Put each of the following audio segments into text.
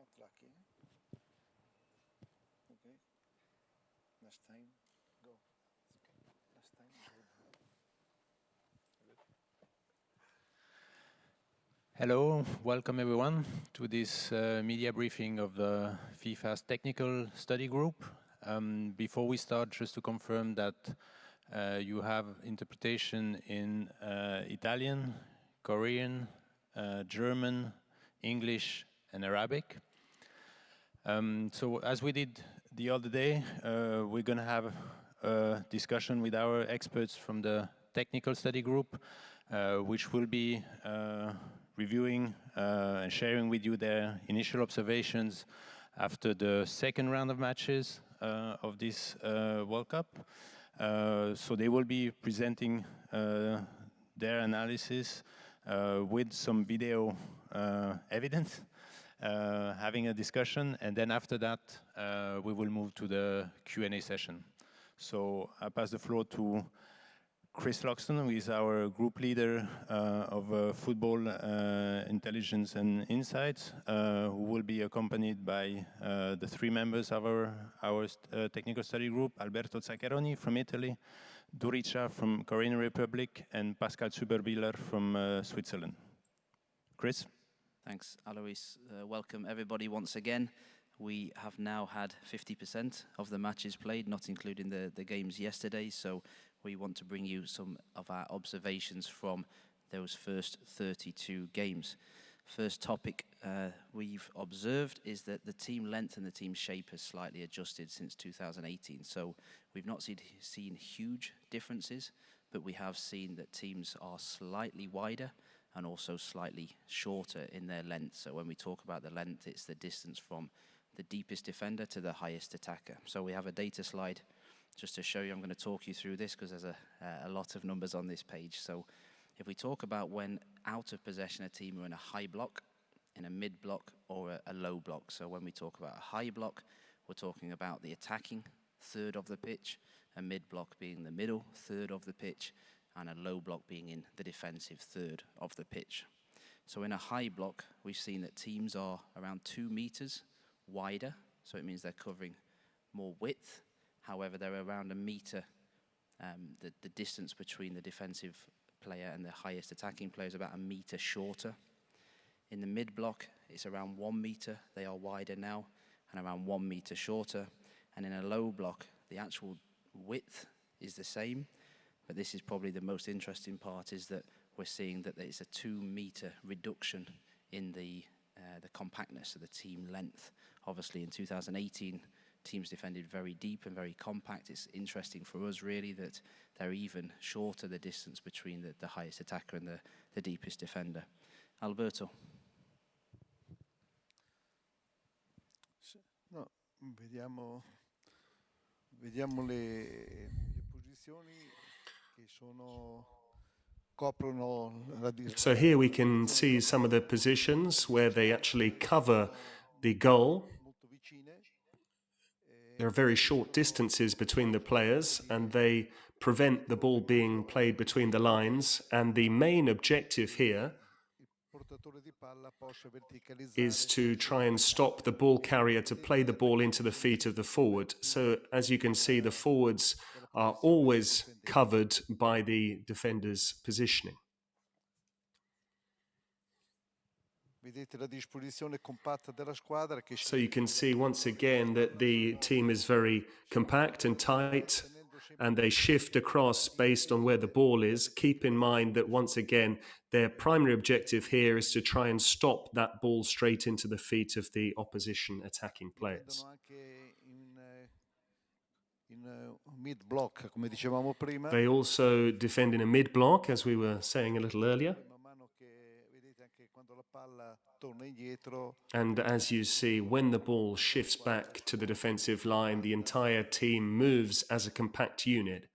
not lucky. Okay. Last time, go. Okay. Last time, good. Hello, welcome everyone to this media briefing of the FIFA's Technical Study Group. Before we start, just to confirm that you have interpretation in Italian, Korean, German, English, and Arabic. So as we did the other day, we're going to have a discussion with our experts from the Technical Study Group, which will be reviewing and sharing with you their initial observations after the second round of matches of this World Cup. So they will be presenting their analysis with some video evidence, having a discussion, and then after that we will move to the Q&A session. So I pass the floor to Chris Loxston, who is our group leader of Football Intelligence and Insights, who will be accompanied by the three members of our technical study group: Alberto Zaccheroni from Italy, Durica from Korean Republic, and Pascal Zuberbühler from Switzerland. Chris? Thanks, Alois. Welcome everybody once again. We have now had 50% of the matches played, not including the games yesterday, so we want to bring you some of our observations from those first 32 games. First topic we've observed is that the team length and the team shape has slightly adjusted since 2018. So we've not seen huge differences, but we have seen that teams are slightly wider and also slightly shorter in their length. So when we talk about the length, it's the distance from the deepest defender to the highest attacker. So we have a data slide just to show you. I'm going to talk you through this because there's a lot of numbers on this page. So if we talk about when out of possession a team are in a high block, in a mid block, or a low block. So when we talk about a high block, we're talking about the attacking third of the pitch, a mid block being the middle third of the pitch, and a low block being in the defensive third of the pitch. So in a high block, we've seen that teams are around 2 meters wider, so it means they're covering more width. However, they're around a meter. The distance between the defensive player and the highest attacking player is about a meter shorter. In the mid block, it's around 1 meter. They are wider now and around 1 meter shorter. And in a low block, the actual width is the same. But this is probably the most interesting part, is that we're seeing that there is a 2 meter reduction in the compactness of the team length. Obviously, in 2018, teams defended very deep and very compact. It's interesting for us, really, that they're even shorter, the distance between the highest attacker and the deepest defender. Alberto. No, vediamo le posizioni che sono coprono la So here we can see some of the positions where they actually cover the goal. There are very short distances between the players and they prevent the ball being played between the lines. And the main objective here is to try and stop the ball carrier to play the ball into the feet of the forward. So as you can see, the forwards are always covered by the defender's positioning. So you can see once again that the team is very compact and tight, and they shift across based on where the ball is. Keep in mind that once again, their primary objective here is to try and stop that ball straight into the feet of the opposition attacking players. They also defend in a mid-block, as we were saying a little earlier. And as you see, when the ball shifts back to the defensive line, the entire team moves as a compact unit.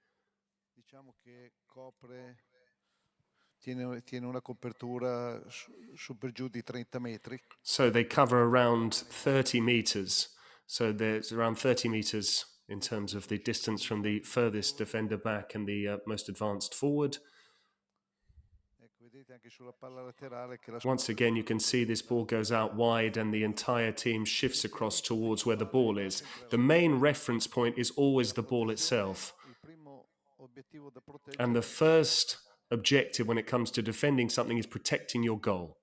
So they cover around 30 meters. So there's around 30 meters in terms of the distance from the furthest defender back and the most advanced forward. Once again, you can see this ball goes out wide and the entire team shifts across towards where the ball is. The main reference point is always the ball itself. And the first objective when it comes to defending something is protecting your goal.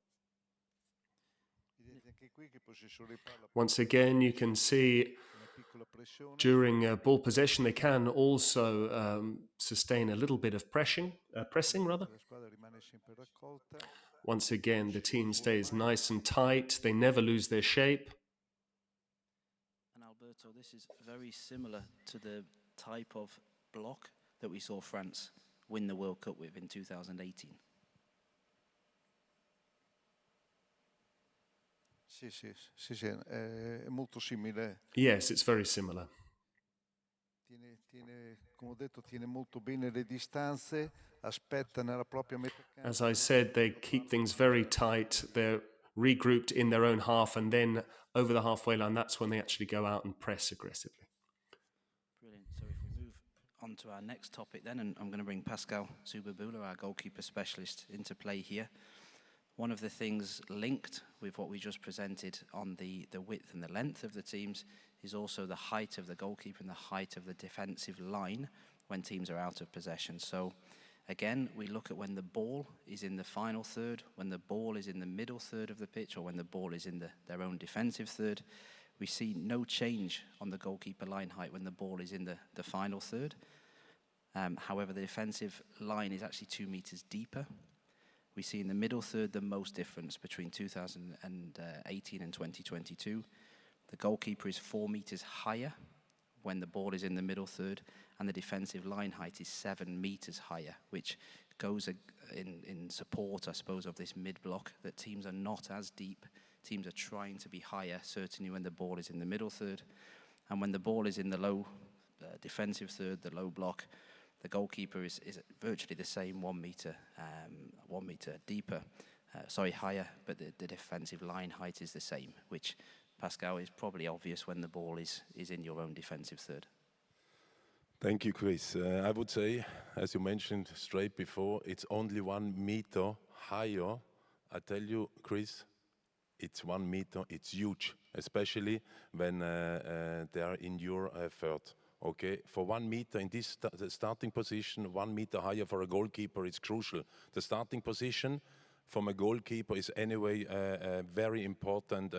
Once again, you can see during ball possession, they can also sustain a little bit of pressing. Once again, the team stays nice and tight. They never lose their shape. And Alberto, this is very similar to the type of block that we saw France win the World Cup with in 2018. È molto simile. Yes, it's very similar. Come ho detto, tiene molto bene le distanze, aspetta nella propria metà campo. As I said, they keep things very tight. They're regrouped in their own half, and then over the halfway line, that's when they actually go out and press aggressively. Brilliant. So if we move on to our next topic then, and I'm going to bring Pascal Zuberbühler, our goalkeeper specialist, into play here. One of the things linked with what we just presented on the width and the length of the teams is also the height of the goalkeeper and the height of the defensive line when teams are out of possession. So again, we look at when the ball is in the final third, when the ball is in the middle third of the pitch, or when the ball is in their own defensive third. We see no change on the goalkeeper line height when the ball is in the final third. However, the defensive line is actually 2 meters deeper. We see in the middle third the most difference between 2018 and 2022. The goalkeeper is 4 meters higher when the ball is in the middle third, and the defensive line height is 7 meters higher, which goes in support, I suppose, of this mid-block, that teams are not as deep. Teams are trying to be higher, certainly when the ball is in the middle third. And when the ball is in the low defensive third, the low block, the goalkeeper is virtually the same, 1 meter deeper, higher, but the defensive line height is the same, which, Pascal, is probably obvious when the ball is in your own defensive third. Thank you, Chris. I would say, as you mentioned straight before, it's only 1 meter higher. I tell you, Chris, it's 1 meter, it's huge, especially when they are in your third. Okay, for 1 meter in this the starting position, 1 meter higher for a goalkeeper is crucial. The starting position from a goalkeeper is anyway a very important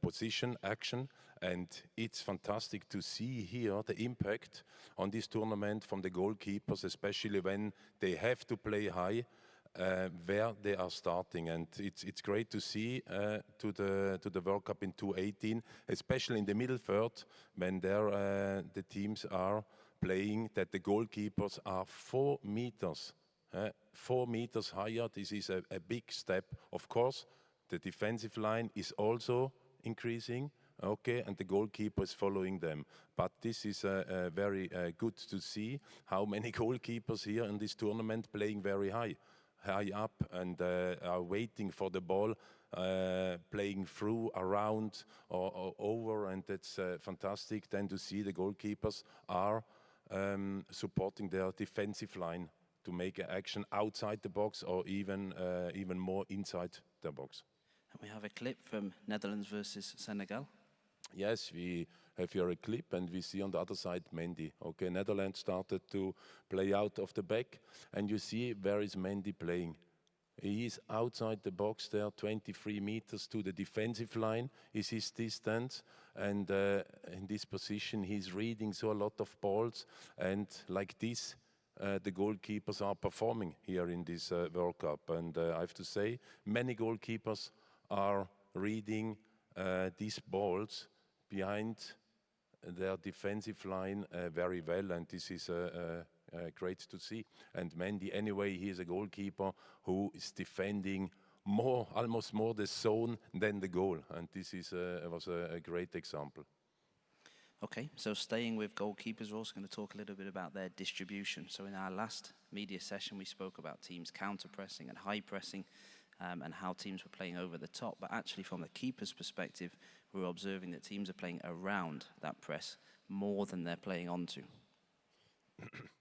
position, action, and it's fantastic to see here the impact on this tournament from the goalkeepers, especially when they have to play high. Where they are starting, and it's great to see to the World Cup in 2018, especially in the middle third, when the teams are playing, that the goalkeepers are 4 meters, 4 meters higher. This is a big step. Of course, the defensive line is also increasing. Okay, and the goalkeeper is following them. But this is very good to see how many goalkeepers here in this tournament playing very high up and are waiting for the ball, playing through, around or over, and it's fantastic then to see the goalkeepers are supporting their defensive line to make an action outside the box or even more inside the box. And we have a clip from Netherlands versus Senegal. Yes, we have here a clip, and we see on the other side Mendy. Okay, Netherlands started to play out of the back, and you see where is Mendy playing. He is outside the box there, 23 meters to the defensive line is his distance, and in this position he's reading so a lot of balls, and like this the goalkeepers are performing here in this World Cup. And I have to say, many goalkeepers are reading these balls behind their defensive line very well, and this is great to see. And Mendy, anyway, he is a goalkeeper who is defending almost more the zone than the goal, and this was a great example. Okay, so staying with goalkeepers, we're also going to talk a little bit about their distribution. So in our last media session, we spoke about teams counter-pressing and high-pressing, and how teams were playing over the top. But actually, from the keeper's perspective, we were observing that teams are playing around that press more than they're playing onto.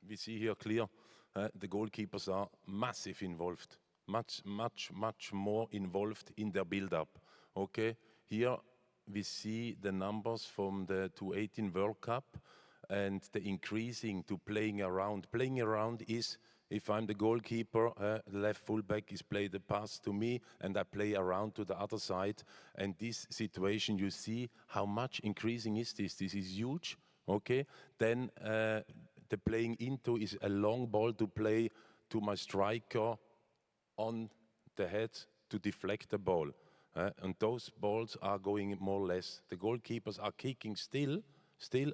We see here clear the goalkeepers are massive involved, much more involved in their build-up. Okay, here we see the numbers from the 2018 World Cup and the increasing to playing around. Playing around is, if I'm the goalkeeper, the left fullback is play the pass to me and I play around to the other side. And this situation, you see how much increasing is this. This is huge, okay? Then the playing into is a long ball to play to my striker on the head to deflect the ball. And those balls are going more or less. The goalkeepers are kicking still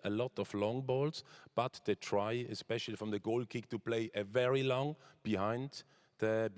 a lot of long balls, but they try, especially from the goal kick, to play a very long beyond the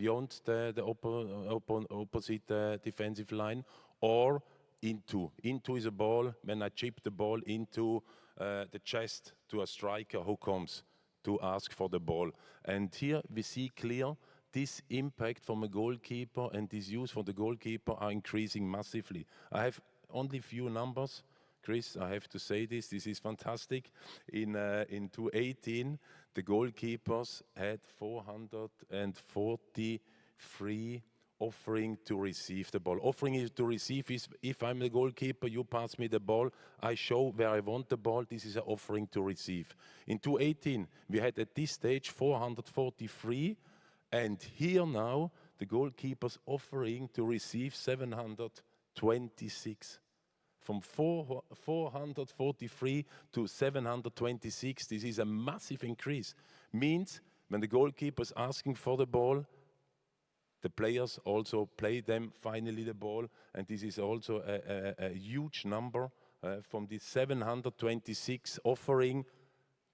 opposite defensive line, or into. Into is a ball, when I chip the ball into the chest to a striker who comes to ask for the ball. And here we see clear this impact from a goalkeeper and this use for the goalkeeper are increasing massively. I have only few numbers. Chris, I have to say this is fantastic. In 2018, the goalkeepers had 443 offering to receive the ball. Offering to receive is, if I'm the goalkeeper, you pass me the ball, I show where I want the ball, this is an offering to receive. In 2018, we had at this stage 443, and here now, the goalkeepers offering to receive 726. From 443 to 726, this is a massive increase. Means when the goalkeeper is asking for the ball, the players also play them finally the ball, and this is also a huge number. From the 726 offering,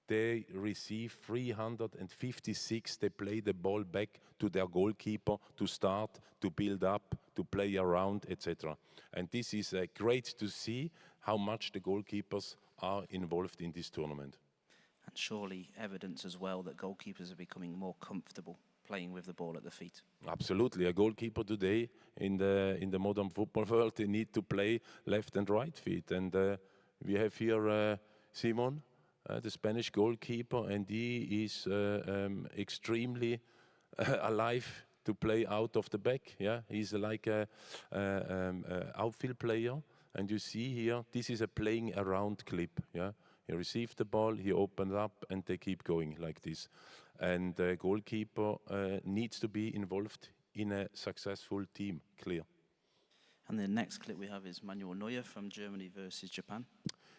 they receive 356. They play the ball back to their goalkeeper to start, to build up, to play around, etc. And this is great to see how much the goalkeepers are involved in this tournament. And surely evidence as well that goalkeepers are becoming more comfortable playing with the ball at the feet. Absolutely. A goalkeeper today in the modern football world, they need to play left and right feet. And we have here Simon, the Spanish goalkeeper, and he is extremely alive to play out of the back. Yeah, he's like a outfield player, and you see here this is a playing around clip. Yeah, he received the ball, he opened up, and they keep going like this. And the goalkeeper needs to be involved in a successful team. Clear. And the next clip we have is Manuel Neuer from Germany versus Japan.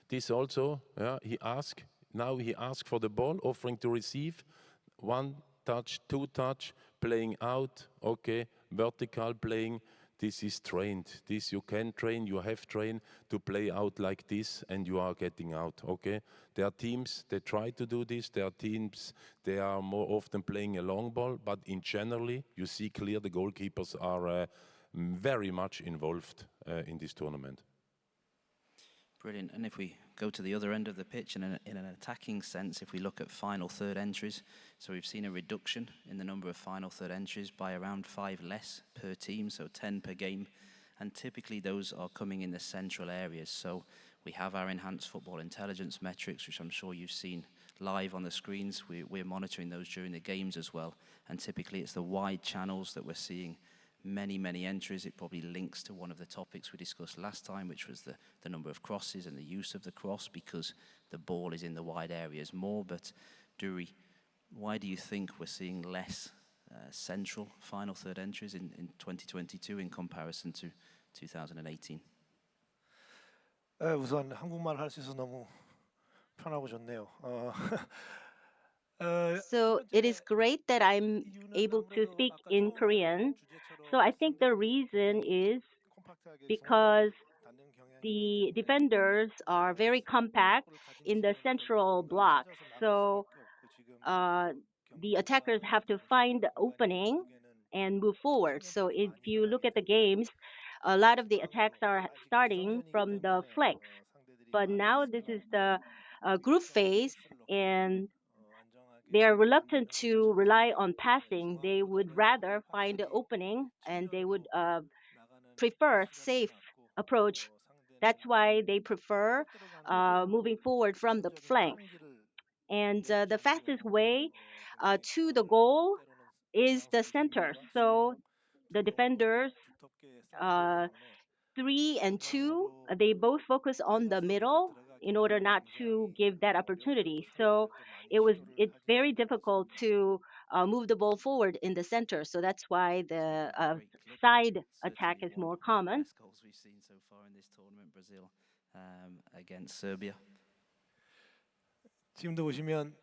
This also, he asked for the ball, offering to receive, 1 touch, 2 touch, playing out, okay, vertical playing. This is trained. This you can train, you have trained to play out like this, and you are getting out, okay? There are teams, they try to do this. There are teams, they are more often playing a long ball, but in generally, you see clear the goalkeepers are very much involved in this tournament. Brilliant. And if we go to the other end of the pitch in an attacking sense, if we look at final third entries, so we've seen a reduction in the number of final third entries by around 5 less per team, so 10 per game. And typically those are coming in the central areas. So we have our enhanced football intelligence metrics, which I'm sure you've seen live on the screens. We're monitoring those during the games as well. And typically it's the wide channels that we're seeing many entries. It probably links to one of the topics we discussed last time, which was the number of crosses and the use of the cross, because the ball is in the wide areas more. But Duri, why do you think we're seeing less central final third entries in 2022 in comparison to 2018? 우선 한국말 할 수 있어서 너무 편하고 좋네요. So it is great that I'm able to speak in Korean. So I think the reason is because the defenders are very compact in the central block. So the attackers have to find the opening and move forward. So if you look at the games, a lot of the attacks are starting from the flanks. But now this is the group phase, and they are reluctant to rely on passing. They would rather find an opening, and they would prefer safe approach. That's why they prefer moving forward from the flanks. And the fastest way to the goal is the center. So the defenders, uh, 3 and 2, they both focus on the middle in order not to give that opportunity. So it's very difficult to move the ball forward in the center. So that's why So the yeah, great clip. side attack Certainly is one more of the common. best goals we've seen so far in this tournament, Brazil against Serbia. 지금도 보시면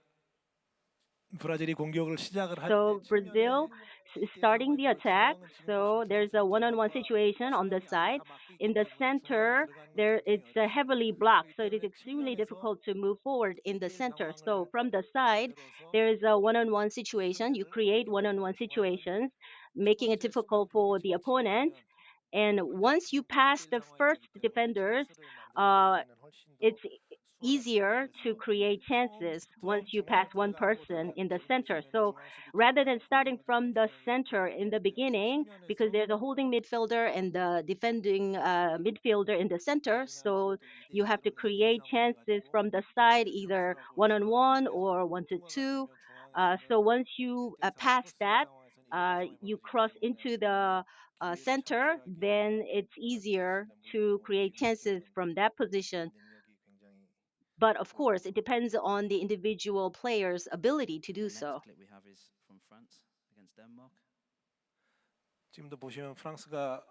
브라질이 공격을 시작을 할 때 So Brazil 측면에 is 1대1 starting the 상황에서 attack. 중앙은 지금 So 보시면 there's a 중앙수비 one-on-one 중앙과 situation on the 중앙이 아주 side. 다 막고 있기 In the 때문에 중앙으로 center, 들어가는 건 there 굉장히 it's 어렵습니다. heavily blocked, 그렇기 so it is 때문에 extremely 측면에서 difficult to move forward in the 1대1 center. 상황을 So from the side, 만들어서 there is a one-on-one situation. You 상대를 create 어렵게 만들고 one-on-one 중앙은 situations, 첫 making it 번째 difficult 수비형 for 병력이 the 지나치게 opponent. 되면 And 그럴 때 once you 지금 pass 1대1 the 상황이 first 되기 때문에 defenders, 찬스를 만들어내기에는 훨씬 더 it's 수월합니다. easier to 그래서 create chances once 처음 you pass 중앙에 one 들어가는 person 것보다는 in the 지금 center. 보시면은 So 중앙 rather 수비수가 than 홀딩 starting from 미드필더 the 2명이 center in the 경계하기 때문에 beginning, because 측면에서 there's a holding midfielder and the defending 선수를 midfielder in the center, 대진하고 so 또 2대 you have to 2대로는 1대1 create 상황을 chances 가지고 from the side, either 대처를 하고 one-on-one 그래서 or 포르투갈 같은 1-2. 경우는 중앙에서는 So once you 1대1 상황 pass 크로스 that, 상황에서는 1대1 상황이 you 벌어지기 cross 때문에 into the 기회를 center, 창출하기에는 then it's 아주 easier 좋습니다. to 물론 create chances 기본적인 from that position. 능력이 굉장히 But of 좋은 course, it depends on the individual player's ability to do The next so. clip we have is from France against Denmark. 지금도 보시면 프랑스가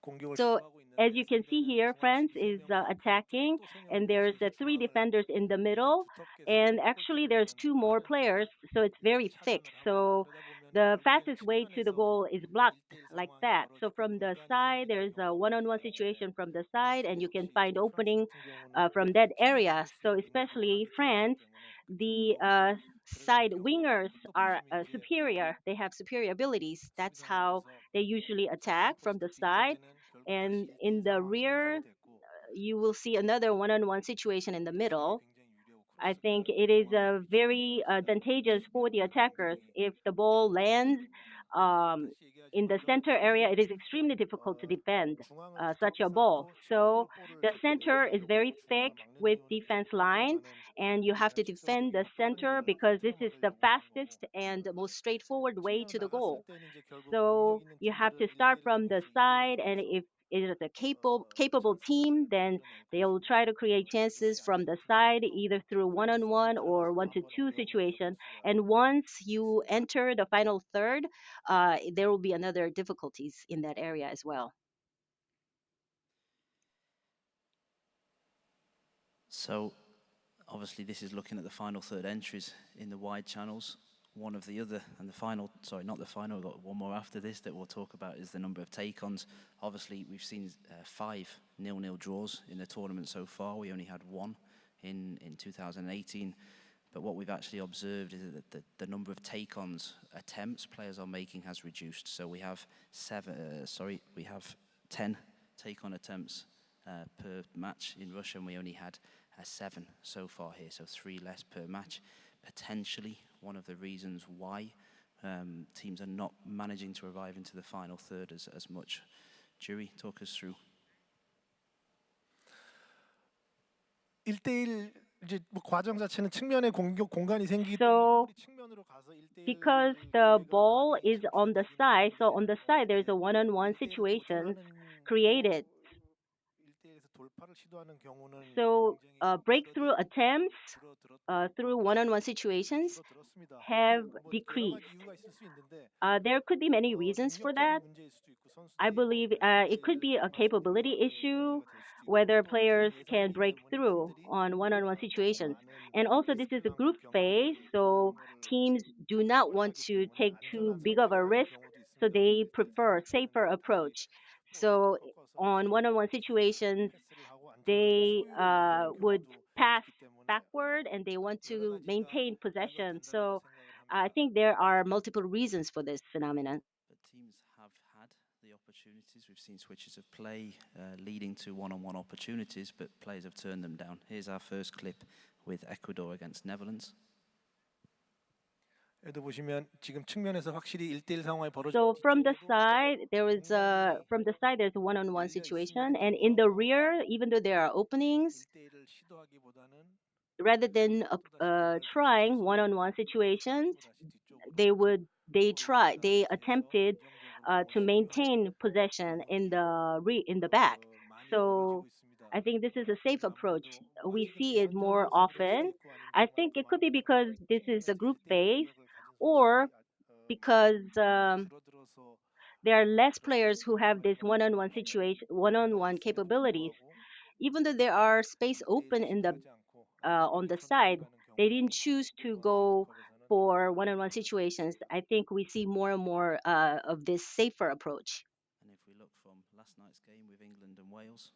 공격을 So 시도하고 as 있는데 you can see 상대는 here, 중앙 France 수비 is 3명과 바깥쪽에 attacking, 또 3명을 and there's 배치해서 three 중앙을 defenders in the 굉장히 middle, 두텁게 and 상대 actually 골대로 there's 가는 two more 빠른 players, so it's 공격을 very thick. 차단을 하고 So 그러다 보면은 the 결국에는 fastest way to the 측면에서 goal is blocked 1대1 like 상황이 that. So 벌어질 때 from the 공간이 side, 생기는 there's a 경우가 많기 one-on-one 때문에 situation from the side, and 프랑스 you can 역시 find 프랑스 opening 같은 경우는 from that 측면 area. So 미드필더 능력이 especially 아주 뛰어나기 France, 때문에 the 그쪽으로 들어가는 side 경우가 wingers 많고 또 are 보시면 이게 superior. They have superior abilities. 수비 That's how 상황에서 they usually attack from 선제골에서 the side. 뒤쪽에는 결국 다시 And 1대1 in the 상황이 형성이 rear, 됐고 you will see another one-on-one situation in the 공격수에게 middle. 굉장히 유리하고 I think 크로스가 it is 정확하게 중앙에 very 떨어진다는 advantageous for the 측면에서는 attackers. 굉장히 If the ball 좋습니다. lands um, 다시 in the 얘기하지만 center area, it 팬들이 is extremely difficult to defend 중앙을 such 두텁게 a ball. 쌓고 So 중앙으로 볼을 the 자꾸 center is 내보내려고 very thick 중앙을 막는 with 이유는 defense 골대 line, 많은 and you have 이런 to defend the 직선적이고 빠른 center 기회를 because this 터트려 is the 막으려고 하는 거고 fastest and most straightforward way 측면을 to the 나갔을 goal. 때는 이제 결국 능력 So 있는 you have 팀들은 to start 1대1을 from the 통해서 2대1을 side, and 통해서 if it is a capable 찬스를 team, then 만들어낼 they will 것이고 try to create chances 그것이 안 from 되는 the side, 팀들은 또 either through 파이널 서드 one-on-one or 들어가서 또 한번 1-2 어려움을 겪을 situation. 수가 And once you 있습니다. enter the final third, there will be another difficulties in that area as well. So obviously this is looking at the final third entries in the wide channels. One of the other, and the final, sorry, not the final, we've got one more after this that we'll talk about, is the number of take-ons. Obviously, we've seen 5 nil-nil draws in the tournament so far. We only had one in 2018. But what we've actually observed is that the number of take-ons attempts players are making has reduced. So we have 10 take-on attempts per match in Russia, and we only had 7 so far here, so 3 less per match. Potentially one of the reasons why teams are not managing to arrive into the final third as much. Jury, talk us through. 1대1 이제 뭐 과정 자체는 측면에 공격 공간이 생기기 때문에 So 볼이 측면으로 가서 1대1 because the 기회가 ball 많이 is on the 창출되기는 side, so 하는데 on the side there's a 이게 one-on-one 1대1 도전을 situations 하는 created. 1대1에서 돌파를 시도하는 경우는 So 굉장히 breakthrough attempts 줄어들었다. through one-on-one situations 줄어들었습니다. have 뭐 여러 가지 decreased. 이유가 있을 수 있는데 There could be many reasons for 능력적인 that. 문제일 수도 있고 I 선수들이 believe it could 1대1을 be a 접근하기 capability 용이하게 issue 문제가 될 수도 있고 whether 또 하나는 players can 예상이기 break 때문에 through 팀들이 on one-on-one 더 situations. 많은 And also, this is 리스크 a group 남은 phase, 경기를 하는 so 거를 teams do not want 선호하기 to 때문에 take too 안전한 big of a 선택을 하는 risk, 경우도 so 있습니다. they 1대1 prefer a 상황에서는 safer 다시 approach. 볼을 So 꺾어서 on one-on-one situations, 패스를 하고 안전하게 they 소유를 나누는 would 경우도 pass 있기 때문에 backward and they want 여러 to 가지가 maintain 이유가 possession. 된다라고 So 생각을 I 합니다. think there are multiple reasons for this phenomenon. But teams have had the opportunities. We've seen switches of play leading to one-on-one opportunities, but players have turned them down. Here's our first clip with Ecuador against Netherlands. 여기도 보시면 지금 측면에서 확실히 1대1 상황이 벌어지고 So from the 뒤쪽에도 side, 공간이 there's a one-on-one 열려 situation, 있음에도 and in the 불구하고 rear, even though there are openings, 1대1을 시도하기보다는 rather than 또다시 들어갈 때 trying 선수들이 one-on-one situations, 또다시 뒤쪽으로 they attempted to maintain possession in the back. So I think this is a safe approach. We see it more often. I think it could be because this is a group phase, or because there are less players who have this one-on-one situation, one-on-one capabilities. Even though there are space open in the on the side, they didn't choose to go for one-on-one situations. I think we see more and more of this safer approach. And if we look from last night's game with England and Wales,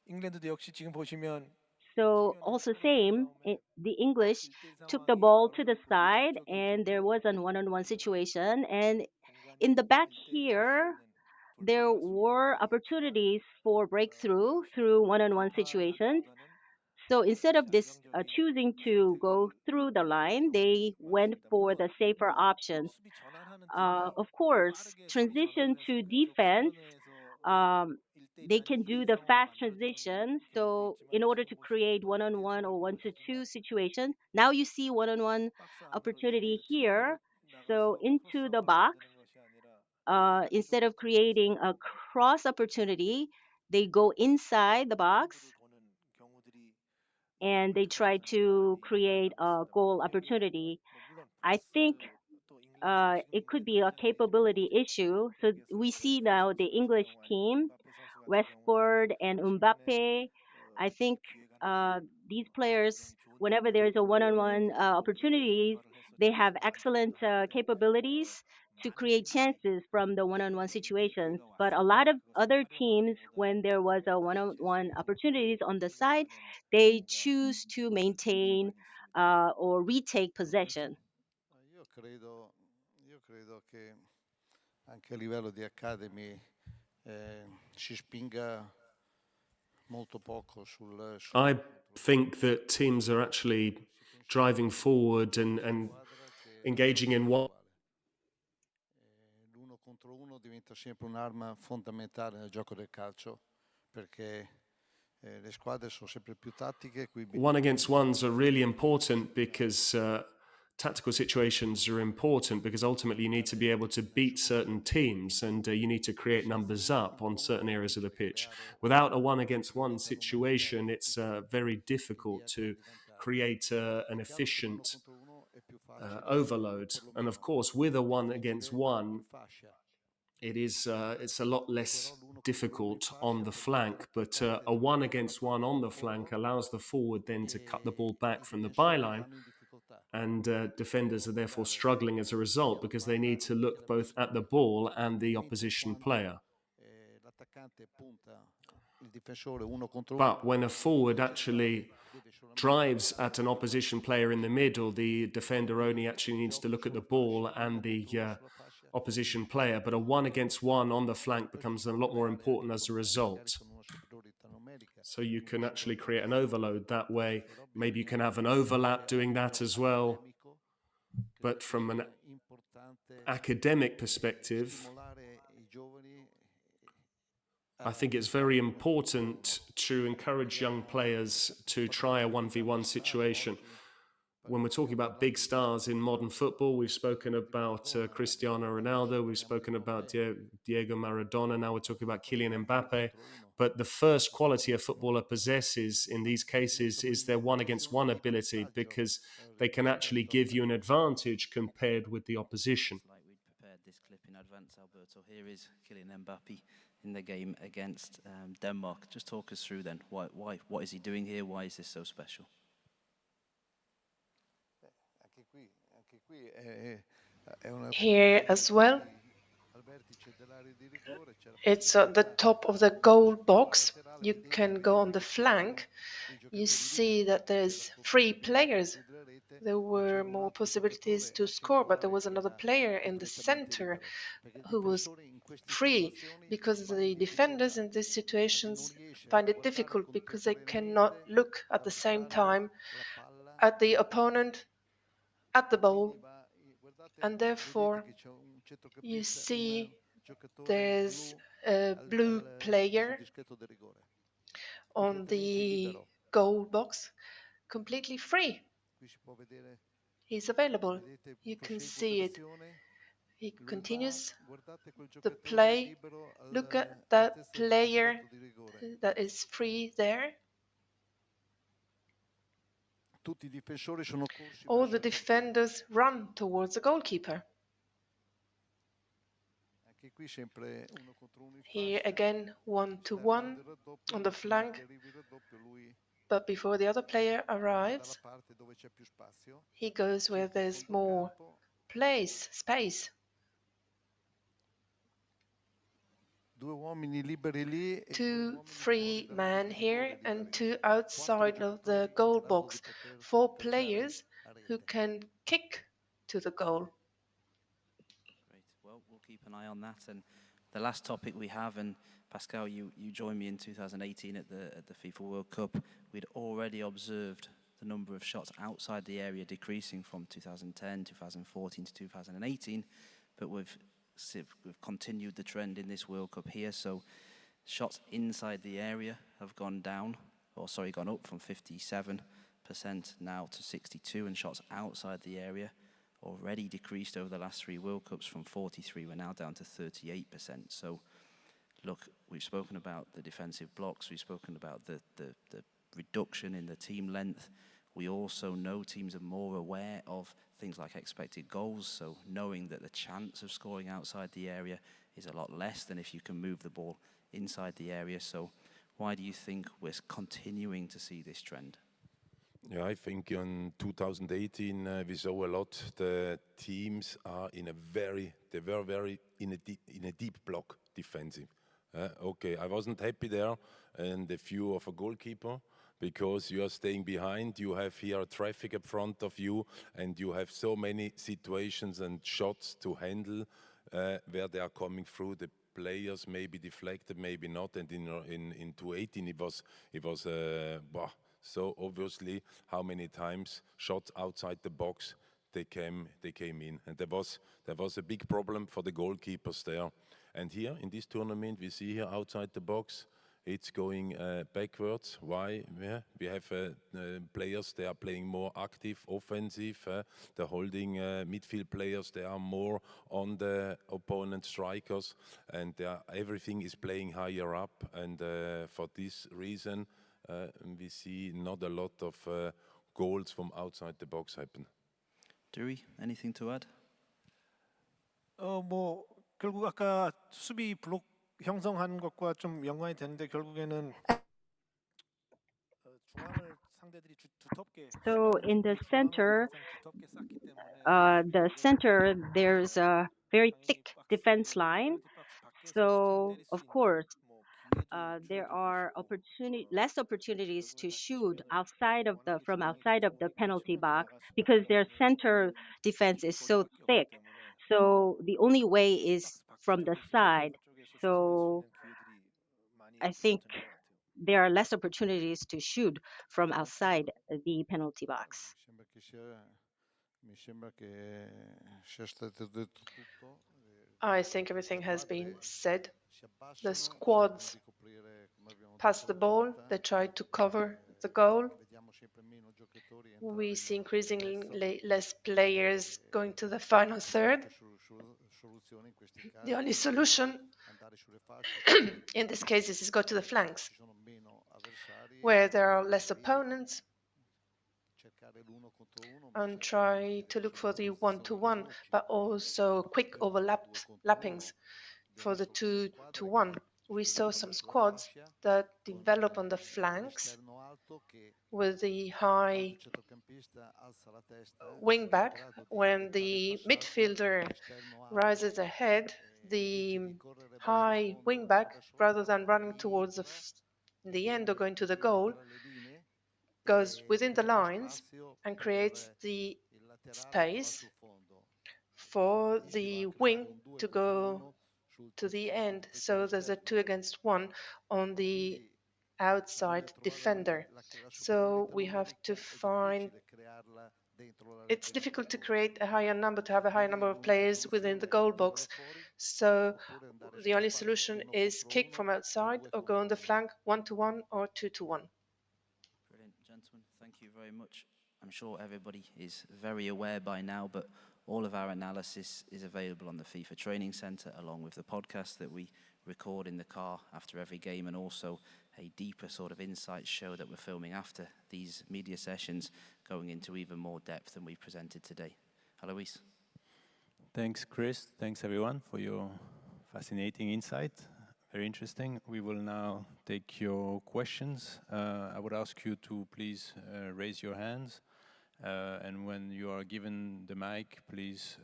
잉글랜드도 역시 지금 보시면 So also same, the English took the ball to the side, and there was a one-on-one situation. And in the back here, there were opportunities for breakthrough through one-on-one situations. So instead of this choosing to go through the line, they went for the safer options. Of course, transition to defense, um, they can do the fast transition. So in order to create one-on-one or one-to-two situation, now you see one-on-one opportunity here. So into the box, instead of creating a cross opportunity, they go inside the box and they try to create a goal opportunity. I think it could be a capability issue. So we see now the English team, Westford and Mbappe. I think uh, these players, whenever there is a one-on-one opportunities, they have excellent capabilities to create chances from the one-on-one situations. But a lot of other teams, when there was a one-on-one opportunities on the side, they choose to maintain or retake possession. io credo che anche a livello di academy si spinga molto poco sul I think that teams are actually driving forward and engaging in one. L'uno contro uno diventa sempre un'arma fondamentale nel gioco del calcio perché le squadre sono sempre più tattiche. One against ones are really important because tactical situations are important because ultimately you need to be able to beat certain teams and you need to create numbers up on certain areas of the pitch. Without a one against one situation, it's very difficult to create an efficient overload. And of course, with a one against one, it's a lot less difficult on the flank, but a one against one on the flank allows the forward then to cut the ball back from the byline, and defenders are therefore struggling as a result because they need to look both at the ball and the opposition player. But when a forward actually drives at an opposition player in the middle, the defender only actually needs to look at the ball and the opposition player. But a one against one on the flank becomes a lot more important as a result. So you can actually create an overload that way. Maybe you can have an overlap doing that as well. But from an academic perspective, I think it's very important to encourage young players to try a 1v1 situation. When we're talking about big stars in modern football, we've spoken about Cristiano Ronaldo, we've spoken about Diego Maradona, now we're talking about Kylian Mbappe. But the first quality a footballer possesses in these cases is their one against one ability, because they can actually give you an advantage compared with the opposition. it's like we'd prepared this clip in advance, Alberto. Here is Kylian Mbappe in the game against Denmark. Just talk us through then. Why? What is he doing here? Why is this so special? Here as well, it's at the top of the goal box. You can go on the flank. You see that there's 3 players. There were more possibilities to score, but there was another player in the center who was free, because the defenders in these situations find it difficult because they cannot look at the same time at the opponent, at the ball, and therefore you see there's a blue player on the goal box completely free. He's available. You can see it. He continues the play. Look at that player that is free there. All the defenders run towards the goalkeeper. Here again, 1-1 on the flank. But before the other player arrives, he goes where there's more space. Two free men here and two outside of the goal box. 4 players who can kick to the goal. Great. Well, we'll keep an eye on that. And the last topic we have, and Pascal, you joined me in 2018 at the FIFA World Cup. We'd already observed the number of shots outside the area decreasing from 2010, 2014 to 2018, but we've continued the trend in this World Cup here. So shots inside the area have gone up from 57% now to 62%, and shots outside the area already decreased over the last 3 World Cups from 43%, we're now down to 38%. So look, we've spoken about the defensive blocks, we've spoken about the reduction in the team length. We also know teams are more aware of things like expected goals, so knowing that the chance of scoring outside the area is a lot less than if you can move the ball inside the area. So why do you think we're continuing to see this trend? Yeah, I think in 2018 we saw a lot. The teams are in they were very in a deep block defensive. Okay, I wasn't happy there in the view of a goalkeeper, because you are staying behind, you have here traffic up front of you, and you have so many situations and shots to handle where they are coming through. The players may be deflected, maybe not, and in 2018 it was so obviously how many times shots outside the box they came in, and there was a big problem for the goalkeepers there. And here in this tournament we see here outside the box it's going backwards. Why? Yeah, we have players, they are playing more active, offensive. The holding midfield players, they are more on the opponent strikers, and everything is playing higher up. And for this reason, we see not a lot of goals from outside the box happen. Dewey, anything to add? 결국 아까 수비 블록 형성하는 것과 좀 연관이 되는데 결국에는 중앙을 상대들이 두텁게. So in the center, there's a very thick defense line. So of course, there are less opportunities to shoot from outside of the penalty box, because their center defense is so thick. So the only way is from the side. So I think there are less opportunities to shoot from outside the penalty box. I think everything has been said. The squads pass the ball, they try to cover the goal. We see increasingly less players going to the final third. The only solution in this case is go to the flanks, where there are less opponents, and try to look for the 1-to-1, but also quick overlappings for the 2-to-1. We saw some squads that develop on the flanks with the high wing back. When the midfielder rises ahead, the high wing back, rather than running towards the end or going to the goal, goes within the lines and creates the space for the wing to go to the end. So there's a 2 against 1 on the outside defender. So we have to find, it's difficult to create a higher number, to have a higher number of players within the goal box. So the only solution is kick from outside or go on the flank 1-to-1 or 2-to-1. Brilliant, gentlemen. Thank you very much. I'm sure everybody is very aware by now, but all of our analysis is available on the FIFA Training Centre, along with the podcast that we record in the car after every game, and also a deeper sort of insight show that we're filming after these media sessions, going into even more depth than we presented today. Alois. Thanks, Chris. Thanks, everyone, for your fascinating insight. Very interesting. We will now take your questions. I would ask you to please raise your hands. And when you are given the mic, please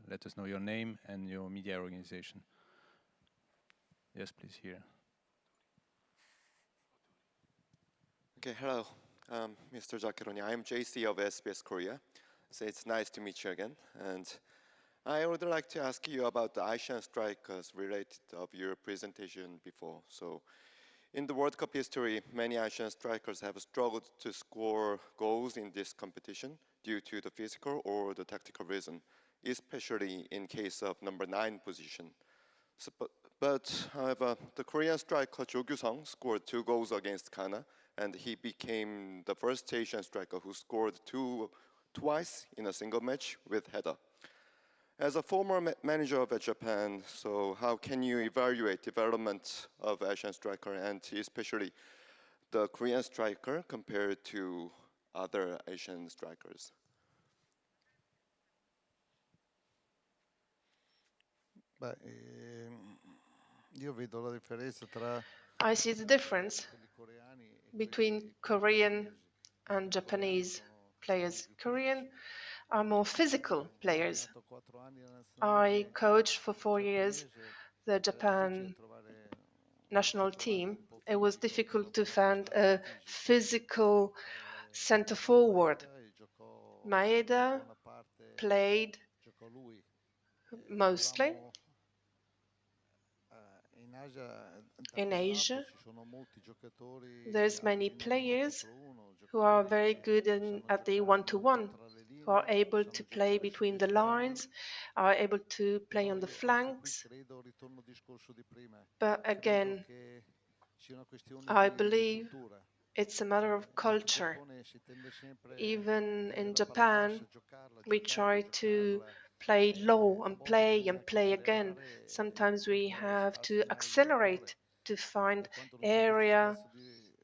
let us know your name and your media organization. Yes, please, here. Okay, hello, Mr. Zaccheroni. I am JC of SBS Korea. So it's nice to meet you again. And I would like to ask you about the Asian strikers related of your presentation before. So in the World Cup history, many Asian strikers have struggled to score goals in this competition due to the physical or the tactical reason, especially in case of number 9 position. So, but however, the Korean striker Jo Kyu-sung scored 2 goals against Ghana, and he became the first Asian striker who scored twice in a single match with header. As a former manager of Japan, so how can you evaluate development of Asian striker and especially the Korean striker compared to other Asian strikers? Beh, io vedo la differenza tra I see the difference quelli coreani e between quelli Korean giapponesi. and Japanese Sono players. più Korean fisici. are more physical players. Ho allenato 4 anni la I nazionale coached for 4 years giapponese. the Era difficile Japan trovare un national centravanti team. un po' It was fisico, però difficult to con delle find basi a fisiche. physical center forward. Maeda giocò Maeda buona parte, played giocò lui. mostly Avevamo in Asia, in in campionato Asia. ci sono molti giocatori There's many abili nell'uno players contro uno, who are giocatori very che good sanno at the giocare molto one-to-one, tra le who are linee, able to sanno play giocare sugli between the esterni, lines, are able to play però on the io anche qui flanks. credo, ritorno al discorso di prima, But credo again, che sia una questione I di believe cultura. it's a matter of Anche in culture. Giappone si tende sempre a Even tenere in la palla Japan, bassa, giocarla, we giocarla, try to giocarla. play low A and volte bisogna anche play again. accelerare Sometimes we per trovare have spazi to nell'area di rigore accelerate to find e quando non c'è area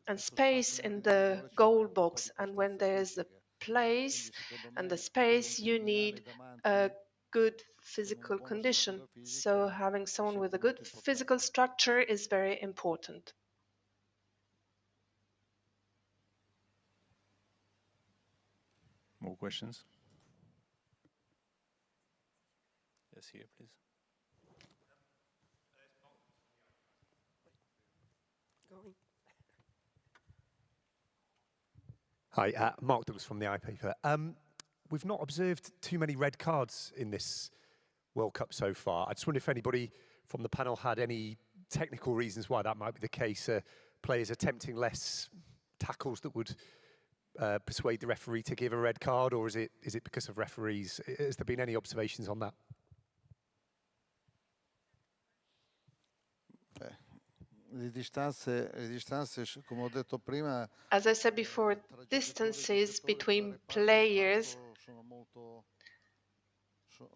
and questo spazio space in nell'area di the rigore ci goal vuole un po' box. di And when costanza there's a fisica. place Quindi secondo and the me un space, you criminale need a davanti good con una physical buona condition. struttura So fisica having è someone with sempre a good molto physical importante. structure is very important. More questions? Yes, here, please. Hi, Mark Douglas from the iPaper. We've not observed too many red cards in this World Cup so far. I just wonder if anybody from the panel had any technical reasons why that might be the case. Players attempting less tackles that would persuade the referee to give a red card, or is it because of referees? Has there been any observations on that? Le distanze, come ho detto prima, As I said before, tra distances giocatori tra between reparto e players reparto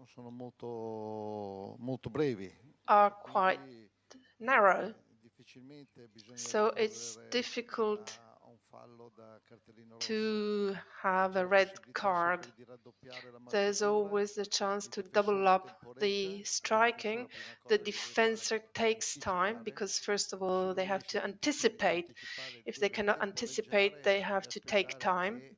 sono molto brevi. are quite Quindi narrow. difficilmente bisogna So it's ricorrere difficult a un fallo da cartellino rosso. to have C'è a la red possibilità card. sempre di raddoppiare la There's marcatura. always the chance Il to difensore double up temporeggia the perché questa è striking. la prima The cosa che deve fare, defender takes time anticipare. because, first of Se all, non they have riesce to a tempissimamente anticipate. anticipare, If they deve cannot anticipate, temporeggiare they have e to take aspettare time che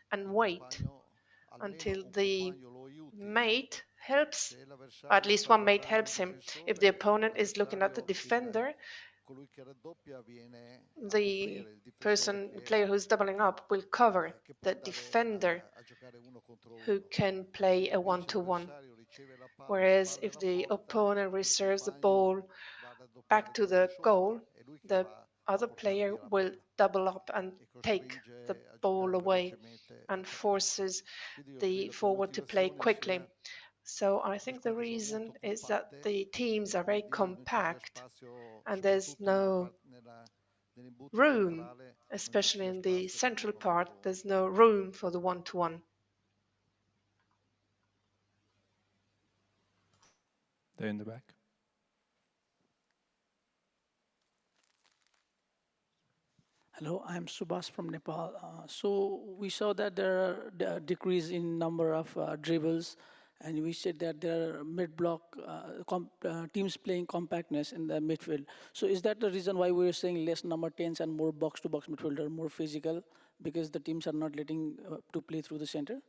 and il wait compagno, almeno until un the compagno lo aiuti. mate helps, Se or at l'avversario least sta one mate guardando il helps him. If the difensore, opponent is looking at the l'avversario, defender, colui che raddoppia viene a the coprire il difensore the player who's doubling up will cover che può the andare defender a giocare uno contro who uno. can Se play a invece one-to-one. l'avversario riceve la palla Whereas spalle if alla the porta, opponent il reserves the compagno ball va a back raddoppiare to quello di the sopra, goal, è lui che the va a other portare player via la will palla double up and e take the costringe a ball giocare away velocemente and l'attaccante. forces Quindi io the credo che la forward to play motivazione quickly. sia So I le think the squadre sono molto reason is that compatte the e teams are very quindi non ci sia compact spazio and there's soprattutto no room, especially in the central part. There's no room for the one-to-one. There in the back. Hello, I'm Subhas from Nepal. So we saw that there are a decrease in number of dribbles, and we said that there are mid-block teams playing compactness in the midfield. So is that the reason why we're saying less number 10s and more box-to-box midfielder, more physical, because the teams are not letting to play through the center?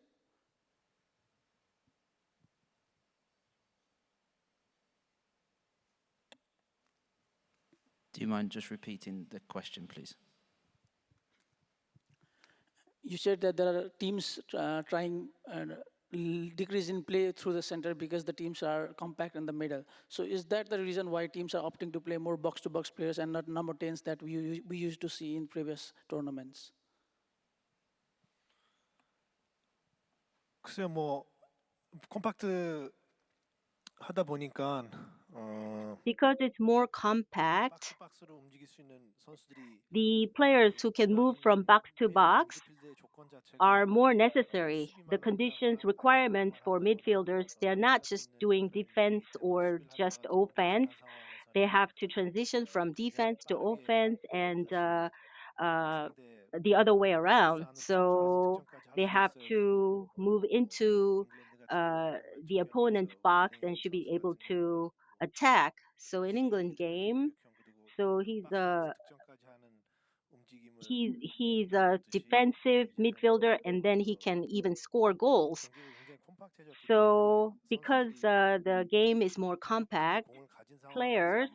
Do you mind just repeating the question, please? You said that there are teams trying decrease in play through the center because the teams are compact in the middle. So is that the reason why teams are opting to play more box-to-box players and not number 10s that we used to see in previous tournaments? 글쎄요, 뭐 컴팩트 하다 보니까 Because it's more compact, 박스로 움직일 수 있는 선수들이 the players who can move from box to box 미드필드의 조건 자체가 are more necessary. The conditions, requirements for midfielders, they're not just doing defense or just offense. They have to transition from defense to offense and the other way around. So they have to move into the opponent's box and should be able to attack. So in England game, so he's a defensive midfielder and then he can even score goals. So because the game is more compact, players,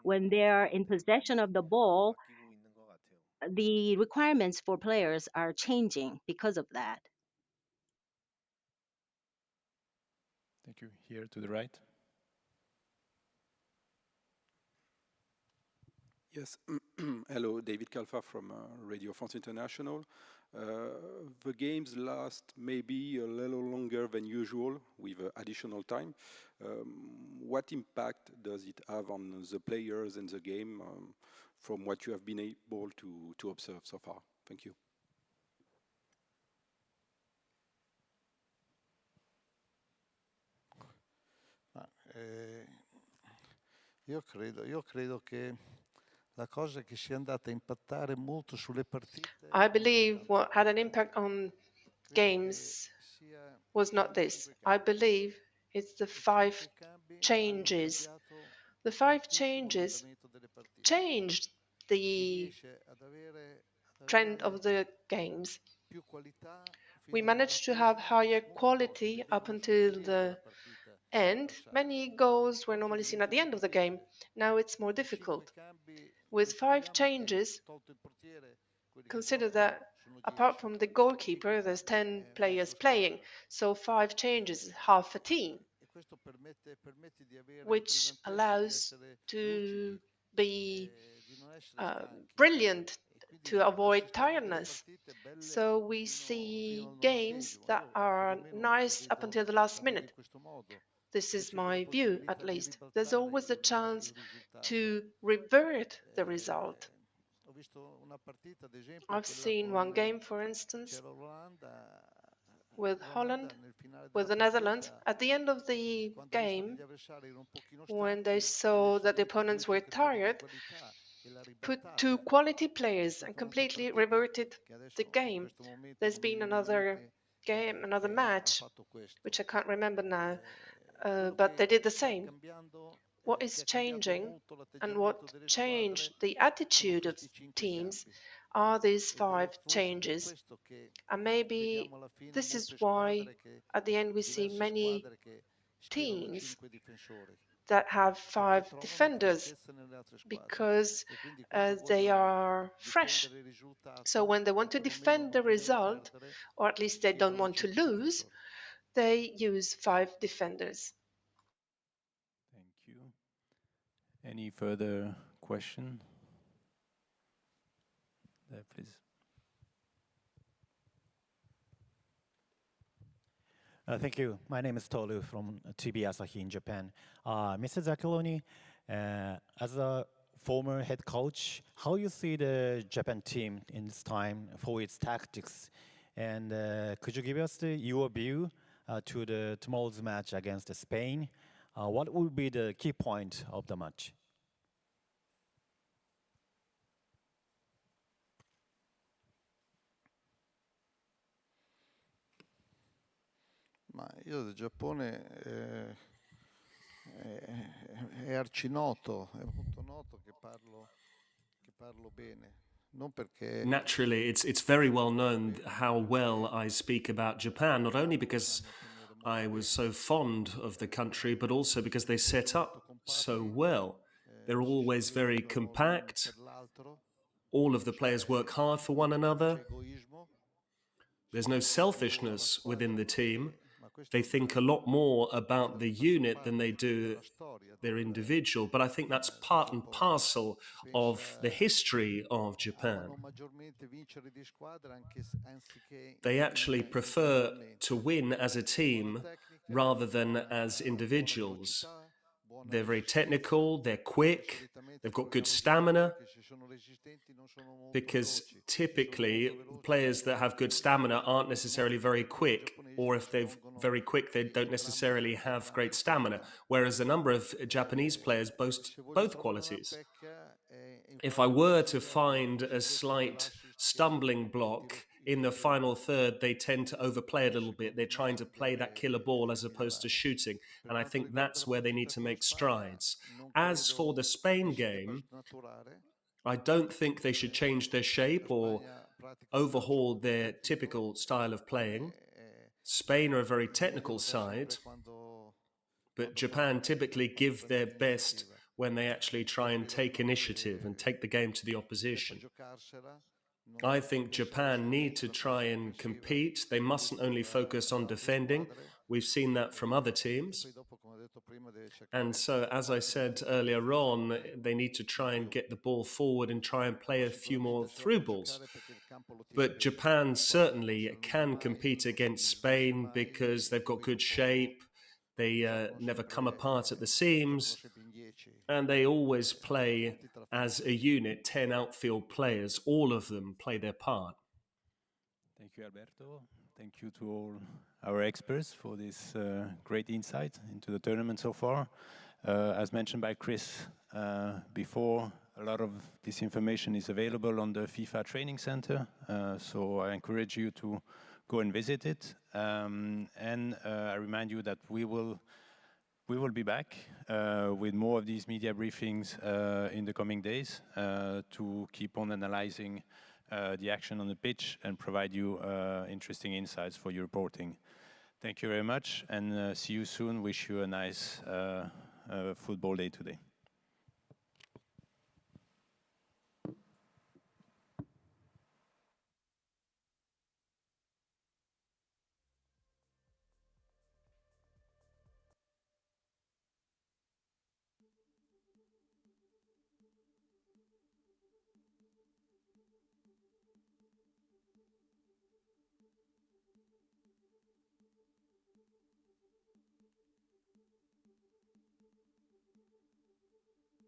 when they're in possession of the ball, the requirements for players are changing because of that. Thank you. Here to the right. Yes, hello, David Kalfa from Radio France International. The games last maybe a little longer than usual with additional time. What impact does it have on the players and the game from what you have been able to observe so far? Thank you. Io credo che la cosa che sia andata a impattare molto sulle partite. I believe what had an impact on games was not this. I believe it's the 5 changes. The 5 changes changed the trend of the games. We managed to have higher quality up until the end. Many goals were normally seen at the end of the game. Now it's more difficult. With 5 changes, consider that apart from the goalkeeper, there's 10 players playing. So 5 changes is half a team, which allows to be brilliant to avoid tiredness. So we see games that are nice up until the last minute. This is my view, at least. There's always a chance to revert the result. I've seen one game, for instance, with Holland, with the Netherlands. At the end of the game, when they saw that the opponents were tired, put 2 quality players and completely reverted the game. There's been another game, another match, which I can't remember now, but they did the same. What is changing and what changed the attitude of teams are these 5 changes. And maybe this is why at the end we see many teams that have 5 defenders, because they are fresh. So when they want to defend the result, or at least they don't want to lose, they use 5 defenders. Thank you. Any further question? There, please. Thank you. My name is Toru from TV Asahi in Japan. Mr. Zaccheroni, as a former head coach, how you see the Japan team in this time for its tactics? And could you give us your view to the tomorrow's match against Spain? What will be the key point of the match? Ma io del Giappone è arcinoto, è molto noto che parlo bene. Non perché Naturally, it's very well known how well I speak about Japan, not only because I was so fond of the country, but also because they set up so well. They're always very compact. All of the players work hard for one another. There's no selfishness within the team. They think a lot more about the unit than they do their individual. But I think that's part and parcel of the history of Japan. They actually prefer to win as a team rather than as individuals. They're very technical, they're quick, they've got good stamina, because typically players that have good stamina aren't necessarily very quick, or if they're very quick, they don't necessarily have great stamina, whereas a number of Japanese players boast both qualities. If I were to find a slight stumbling block in the final third, they tend to overplay a little bit. They're trying to play that killer ball as opposed to shooting. And I think that's where they need to make strides. As for the Spain game, I don't think they should change their shape or overhaul their typical style of playing. Spain are a very technical side, but Japan typically give their best when they actually try and take initiative and take the game to the opposition. I think Japan need to try and compete. They mustn't only focus on defending. We've seen that from other teams. And so, as I said earlier on, they need to try and get the ball forward and try and play a few more through balls. But Japan certainly can compete against Spain because they've got good shape. They never come apart at the seams. And they always play as a unit, 10 outfield players. All of them play their part. Thank you, Alberto. Thank you to all our experts for this great insight into the tournament so far. As mentioned by Chris before, a lot of this information is available on the FIFA Training Center, so I encourage you to go and visit it. And I remind you that we will be back with more of these media briefings in the coming days to keep on analyzing the action on the pitch and provide you interesting insights for your reporting. Thank you very much, and see you soon. Wish you a nice football day today.